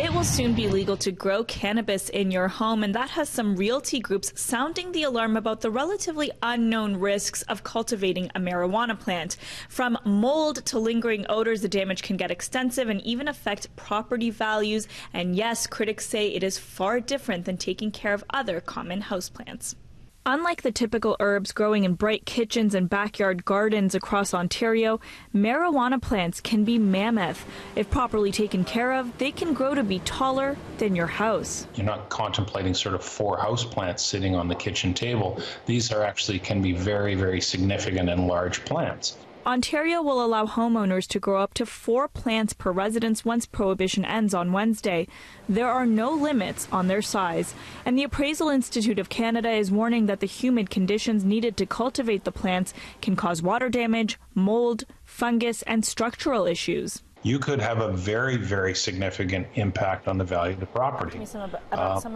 It will soon be legal to grow cannabis in your home, and that has some realty groups sounding the alarm about the relatively unknown risks of cultivating a marijuana plant. From mold to lingering odors, the damage can get extensive and even affect property values. And yes, critics say it is far different than taking care of other common houseplants. Unlike the typical herbs growing in bright kitchens and backyard gardens across Ontario, marijuana plants can be mammoth. If properly taken care of, they can grow to be taller than your house. You're not contemplating sort of 4 house plants sitting on the kitchen table. These are actually can be very, very significant and large plants. Ontario will allow homeowners to grow up to 4 plants per residence once prohibition ends on Wednesday. There are no limits on their size, and the Appraisal Institute of Canada is warning that the humid conditions needed to cultivate the plants can cause water damage, mold, fungus, and structural issues. You could have a very, very significant impact on the value of the property.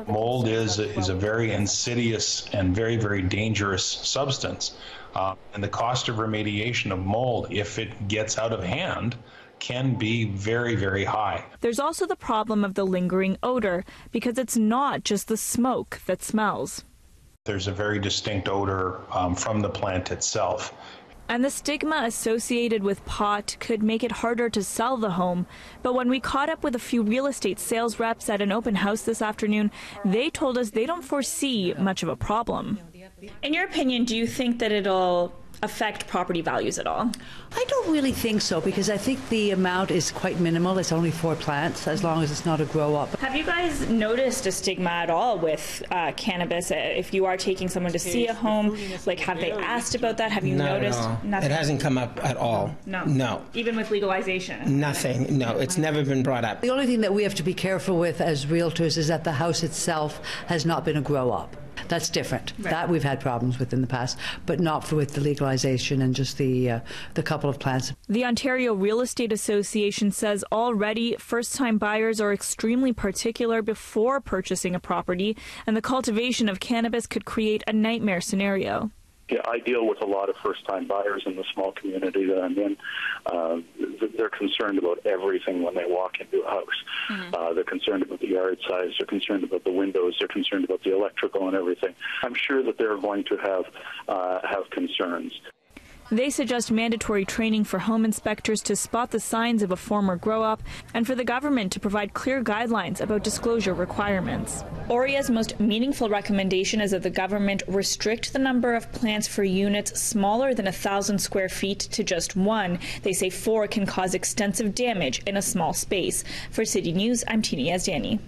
Mold is a very insidious and very, very dangerous substance. And the cost of remediation of mold, if it gets out of hand, can be very, very high. There's also the problem of the lingering odor, because it's not just the smoke that smells. There's a very distinct odor from the plant itself. And the stigma associated with pot could make it harder to sell the home. But when we caught up with a few real estate sales reps at an open house this afternoon, they told us they don't foresee much of a problem. In your opinion, do you think that it'll affect property values at all? I don't really think so, because I think the amount is quite minimal. It's only 4 plants, as long as it's not a grow up. Have you guys noticed a stigma at all with cannabis? If you are taking someone to see a home, like, have they asked about that? Have you noticed? Nothing. It hasn't come up at all. No. Even with legalization? Nothing. No, it's never been brought up. The only thing that we have to be careful with as realtors is that the house itself has not been a grow up. That's different. Right. That we've had problems with in the past, but not with the legalization and just the couple of plants. The Ontario Real Estate Association says already first-time buyers are extremely particular before purchasing a property, and the cultivation of cannabis could create a nightmare scenario. Yeah, I deal with a lot of first-time buyers in the small community that I'm in. They're concerned about everything when they walk into a house. They're concerned about the yard size. They're concerned about the windows. They're concerned about the electrical and everything. I'm sure that they're going to have concerns. They suggest mandatory training for home inspectors to spot the signs of a former grow-up, and for the government to provide clear guidelines about disclosure requirements. OREA's most meaningful recommendation is that the government restrict the number of plants for units smaller than 1,000 square feet to just 1. They say 4 can cause extensive damage in a small space. For City News, I'm Tina Yazdani.